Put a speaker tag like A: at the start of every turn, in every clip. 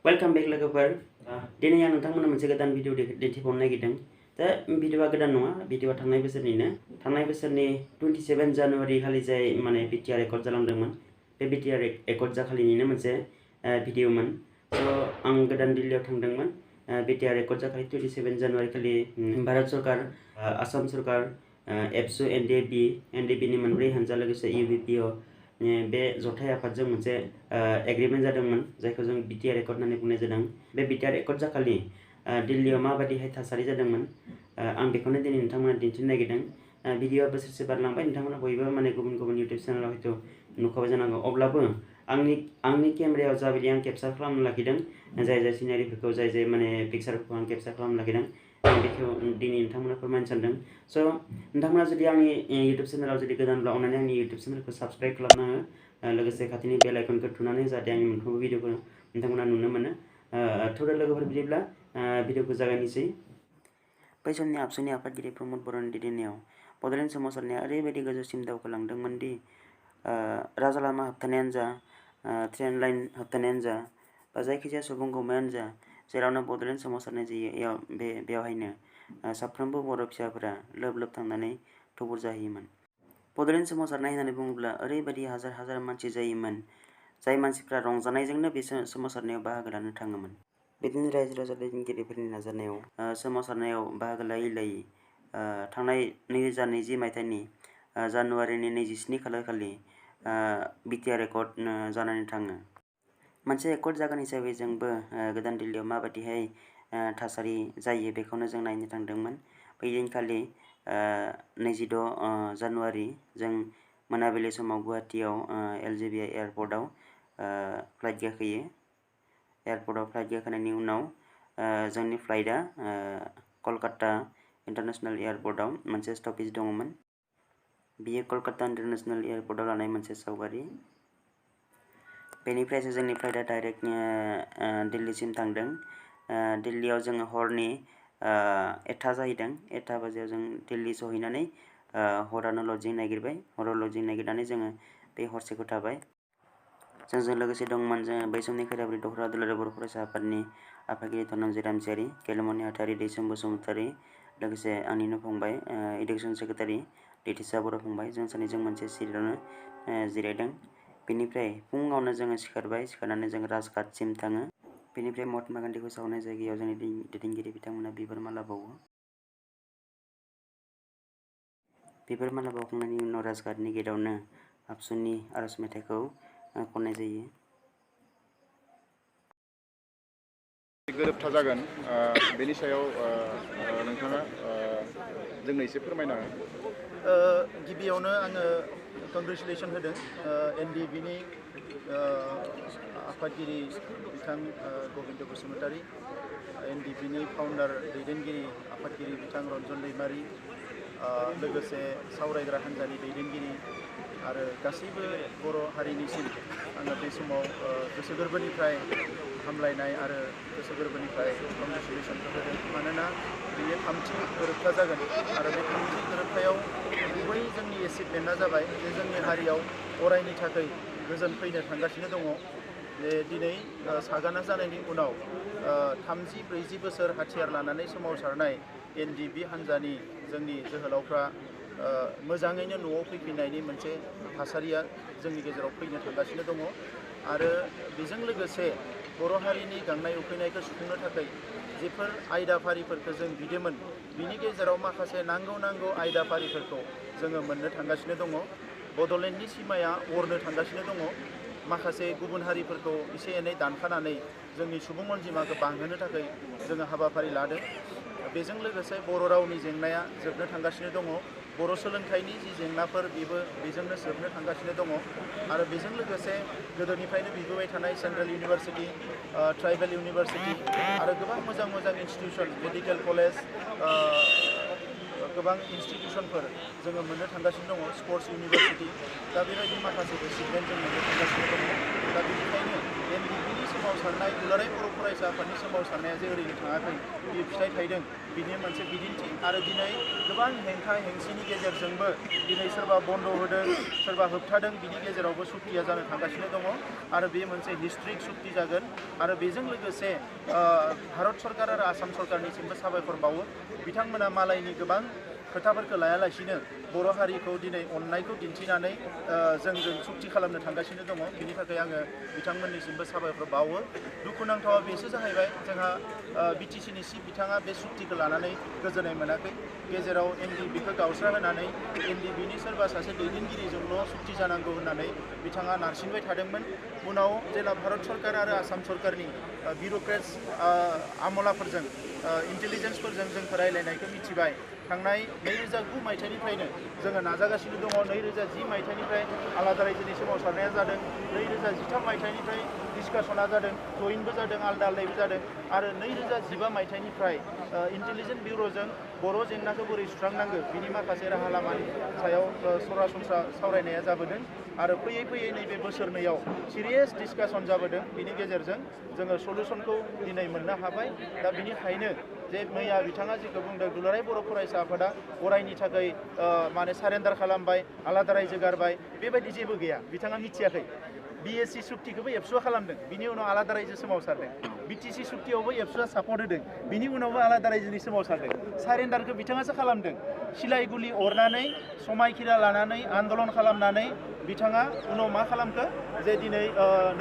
A: Welcome back लोगोफोर दिनै आं नोंथांमोननो मोनसे गोदान भिडिअ दिन्थिबावनो नागिरदों दा भिडिअआ गोदान नङा भिडिअआ थांनाय बोसोरनि 27 जानुवारि खालि जाय माने BTR एकर्ड जालांदोंमोन बे BTR एकर्ड जाखालिनिनो मोनसे भिडिअमोन स' आं गोदान दिल्लीयाव थांदोंमोन BTR एकर्ड जाखालि 27 जानुवारि खालि भारत सरकार आसाम सरकार ABSU NDFB नि मोनब्रै हानजा लोगोसे UBPO बे जथाय आफादजों मोनसे एग्रीमेंट जादोंमोन जायखौ जों BTR एकर्ड होननानै बुंनाय जादों बे BTR एकर्ड जाखालि दिल्लीयाव माबायदिहाय थासारि जादोंमोन आं बेखौनो दिनै नोंथांमोना दिन्थिनो नागिरदों भिडिअआ बोसोरसे बारलांबाय नोंथांमोना बयबो माने गुबुन इउट्यूब चेनेलाव हयथ' नुखाबाय जानांगौ अब्लाबो आंनि केमेरायाव जाबायदि आं केपचार खालामना लाखिदों जाय सिनारिफोरखौ जाय माने पिक्चारफोरखौ आं केपचार खालामना लाखिदों आं बेखौ दिनै नोंथांमोना फोरमायनो सानदों स' नोंथांमोना जुदि आंनि इउट्यूब चेनेलाव जुदि गोदानब्ला अननानै आंनि इउट्यूब चेनेलखौ साबस्क्राइब खालामना हो लोगोसे खाथिनि बेल आइकनखौ थुनानै जाहाथे आंनि मोनफ्रोमबो भिडिअखौ नोंथांमोना नुनो मोनो थौदो लोगोफोर बिदिब्ला भिडिअखौ जागायनोसै बै समनि आबसुनि आफादगिरि प्रमद बर'नि दैदेननायाव बड'लेण्ड सोमावसारनाया ओरैबायदि गोजौसिम दावखोलांदोंमोन दि राजा लामा होबथानायानो जा ट्रेन लाइन होबथानायानो जा बा जायखिजाया सुबुं गौमायानो जा जेरावनो बड'लेण्ड सोमावसारनाय जायो बेवहायनो साफ्रोमबो बर' फिसाफोरा लोब थांनानै थुबुर जाहैयोमोन बड'लेण्ड सोमावसारनाय होननानै बुङोब्ला ओरैबायदि हाजार मानसि जायोमोन जाय मानसिफ्रा रंजानायजोंनो बे सोमावसारनायाव बाहागो लानो थाङोमोन बिदिनो रायजो राजा दैदेनगिरिफोरनि नाजानायाव सोमावसारनायाव बाहागो लायै थांनाय 2020 मायथाइनि जानुवारिनि 27 खालारखालि BTR एकर्ड जानानै थाङो मोनसे एकर्ड जागोन हिसाबै जोंबो गोदान दिल्लीयाव माबायदिहाय थासारि जायो बेखौनो जों नायनो थांदोंमोन बै दिनखालि 26 जानुवारि जों मोनाबिलि समाव गुवाहाटीयाव LGBI एयारपर्टआव फ्लाइट गाखोयो एयारपर्टआव फ्लाइट गाखोनायनि उनाव जोंनि फ्लाइटआ कलकाता इन्टारनेशनेल एयारपर्टआव मोनसे स्टपेज दङमोन बियो कलकाता इन्टारनेशनेल एयारपर्टआव लानाय मोनसे सावगारि बेनिफ्रायसो जोंनि फ्लाइटआ डाइरेक्ट दिल्लीसिम थांदों दिल्लीयाव जोङो हरनि 1 जाहैदों 1 बाजियाव जों दिल्ली सहैनानै हरावनो लजिं नागिरबाय हराव लजिं नागिरनानै जोङो बे हरसेखौ थाबाय जोंजों लोगोसे दंमोन जों बै समनि खैराबारि दखरा दुलाराय बर' फरायसा आफादनि आफादगिरि धनन्जय रामसियारि गेलेमनि हाथारि दैसोम बसुमतारी लोगोसे आंनिनो फंबाय एडुकेसन सेक्रेटारि दैथिसा बर' फंबाय जों सानैजों मोनसे सिटआवनो जिरायदों बेनिफ्राय फुङावनो जोङो सिखारनानै जों राजघाटसिम थाङो बेनिफ्राय महात्मा गान्धीखौ सावनाय जायगायाव जोंनि दैदेनगिरि बिथांमोना बिबार माला बावो बिबार माला बावखांनायनि उनाव राजघाटनि गेटआवनो आबसुनि आर'ज मेथाइखौ खननाय जायो
B: गोरोबथा जागोन बेनि सायाव नोंथाङा जोंनो एसे फोरमायना हो
C: गिबियावनो आङो कंग्रेचुलेसन होदों NDFBनि आफादगिरि बिथां गबिन्द बसुमतारी NDFBनि फाउन्डार दैदेनगिरि आफादगिरि बिथां रन्जन दैमारि लोगोसे सावरायग्रा हान्जानि दैदेनगिरि आरो गासैबो बर' हारिनिसिम आङो बे समाव गोसो गोरबोनिफ्राय हामलायनाय आरो गोसो गोरबोनिफ्राय कंग्रेचुलेसनखौ होदों मानोना बेयो 3थि गोरोबथा जागोन आरो बे 3थि गोरोबथायाव गुबै जोंनि एचिभमेन्टआ जाबाय जे जोंनि हारियाव अरायनि थाखाय गोजोन फैनो थांगासिनो दङ जे दिनै सागाना जानायनि उनाव 30-40 बोसोर हाथियार लानानै सोमावसारनाय NDFB हान्जानि जोंनि जोहोलावफ्रा मोजाङैनो न'आव फैफिननायनि मोनसे थासारिया जोंनि गेजेराव फैनो थांगासिनो दङ आरो बेजों लोगोसे बर' हारिनि गांनाय उखैनायखौ सुफुंनो थाखाय जेफोर आयदाफारिफोरखौ जों बिदोंमोन बिनि गेजेराव माखासे नांगौ आयदाफारिफोरखौ जोङो मोननो थांगासिनो दङ बड'लेण्डनि सिमाया अरनो थांगासिनो दङ माखासे गुबुन हारिफोरखौ एसे एनै दानखानानै जोंनि सुबुं अनजिमाखौ बांहोनो थाखाय जोङो हाबाफारि लादों बेजों लोगोसे बर' रावनि जेंनाया जोबनो थांगासिनो दङ बर' सोलोंथाइनि जि जेंनाफोर बेजोंनो जोबनो थांगासिनो दङ आरो बेजों लोगोसे गोदोनिफ्रायनो बिबोबाय थानाय सेन्ट्रेल इउनिभार्सिटि ट्राइबेल इउनिभार्सिटि आरो गोबां मोजां इनस्टिटिउसन मेडिकेल कलेज गोबां इनस्टिटिउसनफोर जोङो मोननो थांगासिनो दङ स्पर्ट्स इउनिभार्सिटि दा बेबायदि माखासे एचिभमेन्ट जों मोननो थांगासिनो दङ दा बेनिखायनो एनडिपिनि सोमावसारनाय दुलाराय बर' फरायसा आफादनि सोमावसारनाया जे ओरैनो थाङाखै बियो फिथाइ थायदों बिनि मोनसे बिदिन्थि आरो दिनै गोबां हेंथा हेंसिनि गेजेरजोंबो दिनै सोरबा बन्द होदों सोरबा होबथादों बिनि गेजेरावबो सुक्तिया जानो थांगासिनो दङ आरो बे मोनसे हिस्ट्रिक सुक्ति जागोन आरो बेजों लोगोसे भारत सरकार आरो आसाम सरकारनिसिमबो साबायखर बावो बिथांमोना मालायनि गोबां खोथाफोरखौ लायालासिनो बर' हारिखौ दिनै अननायखौ दिन्थिनानै जोंजों सुक्ति खालामनो थांगासिनो दङ बिनि थाखाय आङो बिथांमोननिसिमबो साबायखर बावो दुखुनांथावा बेसो जाहैबाय जोंहा बिटिसिनि सिफ बिथाङा बे सुक्तिखौ लानानै गोजोननाय मोनाखै गेजेराव एनडिबिखौ गावस्रा होनानै एनडिबिनि सोरबा सासे दैदेनगिरिजोंल' सुक्ति जानांगौ होननानै बिथाङा नारसिनबाय थादोंमोन उनाव जेब्ला भारत सरकार आरो आसाम सरकारनि बिउर'क्रेट्स आमलाफोरजों इन्टेलिजेन्सफोरजों जोंखौ रायलायनायखौ मिथिबाय थांनाय 2009 मायथाइनिफ्रायनो जोङो नाजागासिनो दङ 2010 मायथाइनिफ्राय आलादा रायजोनि सोमावसारनाया जादों 2013 मायथाइनिफ्राय डिसकासना जादों जयेनबो जादों आलदा आलदायैबो जादों आरो 2015 मायथाइनिफ्राय इन्टेलिजेन्स बिउर'जों बर' जेंनाखौ बोरै सुस्रांनांगौ बिनि माखासे राहा लामानि सायाव सरासनस्रा सावरायनाया जाबोदों आरो फैयै फैयै नैबे बोसोरनैयाव सिरियास डिसकासन जाबोदों बिनि गेजेरजों जोङो सलुसनखौ दिनै मोननो हाबाय दा बिनिखायनो जे मैया बिथाङा जिखौ बुंदों दुलाराय बर' फरायसा आफादा अरायनि थाखाय माने सारेन्डार खालामबाय आलादा रायजो गारबाय बेबायदि जेबो गैया बिथाङा मिथियाखै बिएससि सुक्तिखौबो एबसुआ खालामदों बिनि उनाव आलादा रायजो सोमावसारदों बिटिसि सुक्तियावबो एबसुआ सापर्ट होदों बिनि उनावबो आलादा रायजोनि सोमावसारदों सारेन्डारखौ बिथाङासो खालामदों सिलाइ गुलि अरनानै समायखिरा लानानै आन्दलन खालामनानै बिथाङा उनाव मा खालामखो जे दिनै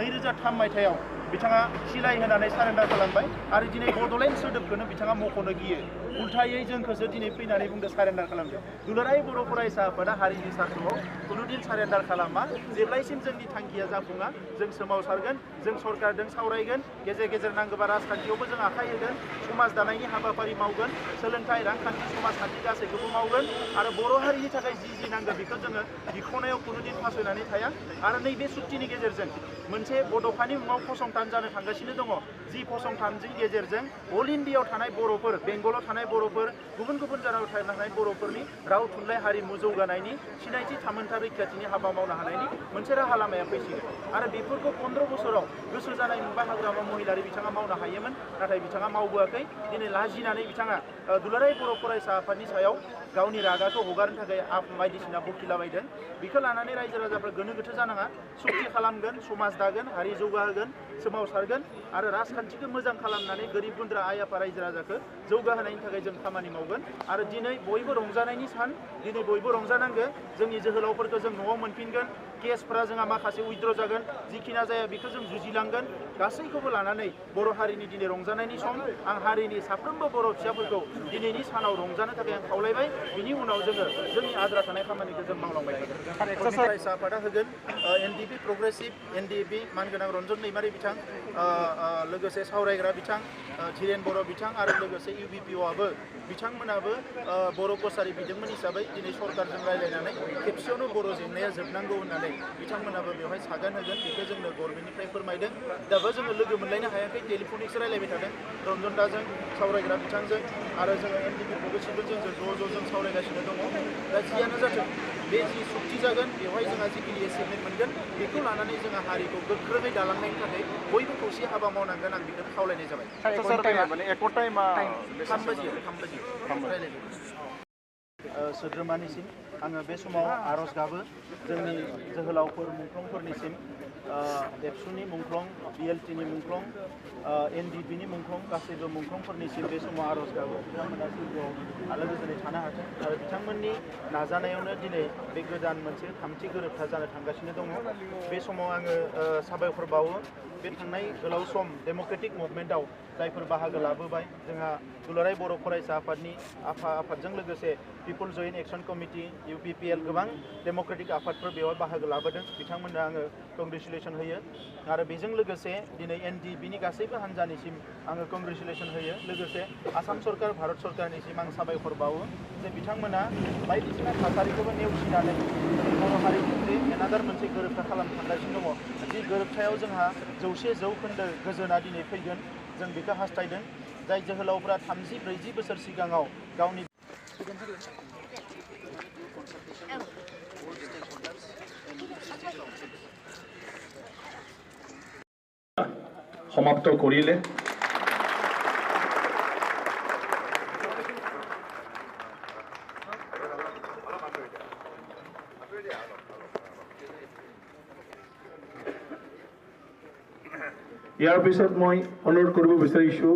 C: 2003 मायथाइयाव बिथाङा सिलाइ होनानै सारेन्डार खालामबाय आरो दिनै बड'लेण्ड सोदोबखौनो बिथाङा मख'नो गियो उल्थायै जोंखौसो दिनै फैनानै बुंदों सारेन्डार खालामदों दुलाराय बर' फरायसा आफादा हारिनि सार्थआव खुनुदिन सारेन्डार खालामा जेब्लायसिम जोंनि थांखिया जाफुङा जों सोमावसारगोन जों सरकारजों सावरायगोन गेजेर गेजेर नांगौबा राजखान्थियावबो जों आखाइ होगोन समाज दानायनि हाबाफारि मावगोन सोलोंथाइ रांखान्थि समाजखान्थि गासैखौबो मावगोन आरो बर' हारिनि थाखाय जि नांगौ बेखौ जोङो बिख'नायाव खुनुदिन फासयनानै थाया आरो नैबे सुक्तिनि गेजेरजों मोनसे बड'फानि मुङाव फसंथान जानो थांगासिनो दङ जि फसंथाननि गेजेरजों अल इन्डियायाव थानाय बर'फोर बेंगलाव थानाय बर'फोर गुबुन गुबुन जायगायाव थानाय बर'फोरनि राव थुनलाइ हारिमु जौगानायनि सिनायथि थामोनथा रैखाथिनि हाबा मावनो हानायनि मोनसे राहा लामाया फैसिगोन आरो बेफोरखौ 15 बोसोराव गोसो जानाय मोनबा हाग्रामा महिलारि बिथाङा मावनो हायोमोन नाथाय बिथाङा मावबोआखै दिनै लाजिनानै बिथाङा दुलाराय बर' फरायसा आफादनि सायाव गावनि रागाखौ हगारनो थाखाय बायदिसिना बखिलाबायदों बेखौ लानानै रायजो राजाफ्रा गोनो गोथो जानाङा सुक्ति खालामगोन समाज दागोन हारि जौगाहोगोन सोमावसारगोन आरो राजखान्थिखौ मोजां खालामनानै गोरिब गुन्द्रा आइ आफा रायजो राजाखौ जौगाहोनायनि थाखाय जों खामानि मावगोन आरो दिनै बयबो रंजानायनि सान दिनै बयबो रंजानांगो जोंनि जोहोलावफोरखौ जों न'आव मोनफिनगोन केसफ्रा जोंहा माखासे उइथड्र जागोन जिखिना जाया बेखौ जों जुजिलांगोन गासैखौबो लानानै बर' हारिनि दिनै रंजानायनि सम आं हारिनि साफ्रोमबो बर' फिसाफोरखौ दिनैनि सानाव रंजानो थाखाय आं खावलायबाय बिनि उनाव जोङो जोंनि आद्रा थानाय खामानिखौ जों मावलांबाय थागोन फरायसा आफादा होगोन एनडिपि प्रग्रेसिभ एनडिएफबि मानगोनां रन्जन दैमारि बिथां लोगोसे सावरायग्रा बिथां धीरेन बर' बिथां आरो लोगोसे UBPO आबो बिथांमोनाबो बर' कसारि बिदोंमोन हिसाबै दिनै सरकारजों रायलायनानै खेबसेयावनो बर' जेंनाया जोबनांगौ होननानै बिथांमोनाबो बेवहाय सागान होगोन बेखौ जोंनो गभर्नमेन्टनिफ्राय फोरमायदों दाबो जोङो लोगो मोनलायनो हायाखै टेलिफनिकसो रायलायबाय थादों रन्जन दाजों सावरायग्रा बिथांजों आरो जोङो एनडिपि प्रग्रेसिभजों जों सावरायगासिनो दङ दा जियानो जाथों बे जि सुक्ति जागोन बेवहाय जोंहा जिखिनि एचिभमेन्ट मोनगोन बेखौ लानानै जोंहा हारिखौ गोख्रोङै दालांनायनि थाखाय बयबो खौसे हाबा मावनांगोन आं बेखौ खावलायनाय जाबाय 3 बाजि सोद्रोमानिसिम आङो बे समाव आर'ज गाबो जोंनि जोहोलावफोर मुंख्लंफोरनिसिम एबसुनि मुंख्लं बिएलटिनि मुंख्लं एनडिपिनि मुंख्लं गासैबो मुंख्लंफोरनिसिम बे समाव आर'ज गाबो बिथांमोना जिउआव आलो गोजोनै थानो हाथों आरो बिथांमोननि नाजानायावनो दिनै बे गोदान मोनसे थामथि गोरोबथा जानो थांगासिनो दङ बे समाव आङो साबायखर बावो बे थांनाय गोलाव सम डेम'क्रेटिक मुभमेन्टआव जायफोर बाहागो लाबोबाय जोंहा दुलाराय बर' फरायसा आफादनि आफादजों लोगोसे पिपल जयेन्ट एक्सन कमिटि UBPL गोबां डेम'क्रेटिक आफादफोर बेवहाय बाहागो लाबोदों बिथांमोननो आङो कंग्रेचुलेसन होयो आरो बेजों लोगोसे दिनै एनडिबिनि गासैबो हान्जानिसिम आङो कंग्रेचुलेसन होयो लोगोसे आसाम सरकार भारत सरकारनिसिम आं साबायखर बावो जे बिथांमोना बायदिसिना थासारिखौबो नेवसिनानै बर' हारिनि एनादार मोनसे गोरोबथा खालामनो थांगासिनो दङ जि गोरोबथायाव जोंहा 100% गोजोना दिनै फैगोन जों बेखौ हास्थायदों जाय जोहोलावफ्रा 30-40 बोसोर सिगाङाव गावनि
D: সমাপ্ত কৰিলে। ইয়াৰ পিছত মই অনুৰোধ কৰিব বিচাৰিছোঁ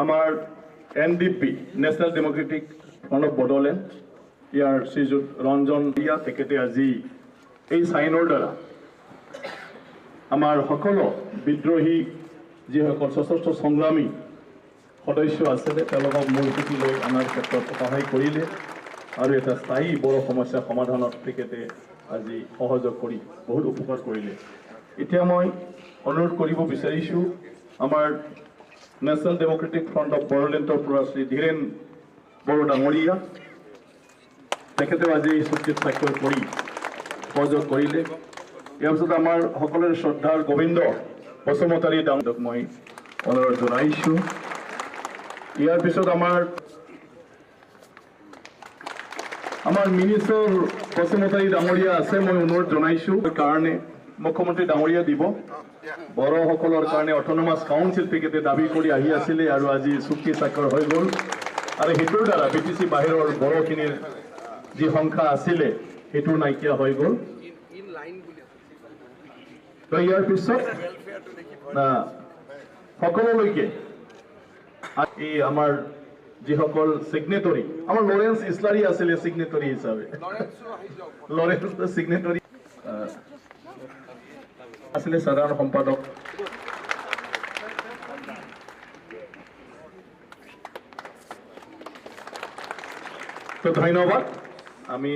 D: আমাৰ NDFB national democratic front of Bodoland ইয়াৰ শ্ৰীযুত ৰঞ্জন দিয়া তেখেতে আজি এই চাইনৰ দ্বাৰা আমাৰ সকলো বিদ্ৰোহী যিসকল সশস্ত্ৰ সংগ্ৰামী সদস্য আছিলে তেওঁলোকক মূলসুঁতি লৈ অনাৰ ক্ষেত্ৰত সহায় কৰিলে আৰু এটা স্থায়ী বড়ো সমস্যা সমাধানত তেখেতে আজি সহযোগ কৰি বহুত উপকাৰ কৰিলে। এতিয়া মই অনুৰোধ কৰিব বিচাৰিছোঁ আমাৰ নেশ্যনেল ডেম'ক্ৰেটিক ফ্ৰণ্ট অফ বড়োলেণ্ডৰ পৰা শ্ৰী ধীৰেন বড়ো ডাঙৰীয়া তেখেতেও আজি এই চুক্তিত স্বাক্ষৰ কৰি সহযোগ কৰিলে। ইয়াৰ পিছত আমাৰ সকলোৰে শ্ৰদ্ধাৰ গোবিন্দ বসুমতাৰী ডাঙৰীয়াক মই অনুৰোধ জনাইছোঁ। ইয়াৰ পিছত আমাৰ মিনিষ্টাৰ বসুমতাৰী ডাঙৰীয়া আছে, মই অনুৰোধ জনাইছোঁ কাৰণে মুখ্যমন্ত্ৰী ডাঙৰীয়া দিব। বড়োসকলৰ কাৰণে অট'নমাছ কাউন্সিল তেখেতে দাবী কৰি আহি আছিলে আৰু আজি চুক্তি স্বাক্ষৰ হৈ গ'ল আৰু সেইটোৰ দ্বাৰা BTC বাহিৰৰ বড়োখিনিৰ যি সংখ্যা আছিলে সেইটো নাইকিয়া হৈ গ'ল। তো ইয়াৰ পিছত সকলোলৈকে এই আমাৰ যিসকল ছিগনেটৰী আমাৰ লৰেন্স ইছলাৰী আছিলে ছিগনেটৰী হিচাপে লৰেন্স ছিগনেটৰী আছিলে সাধাৰণ সম্পাদক তো ধন্যবাদ। আমি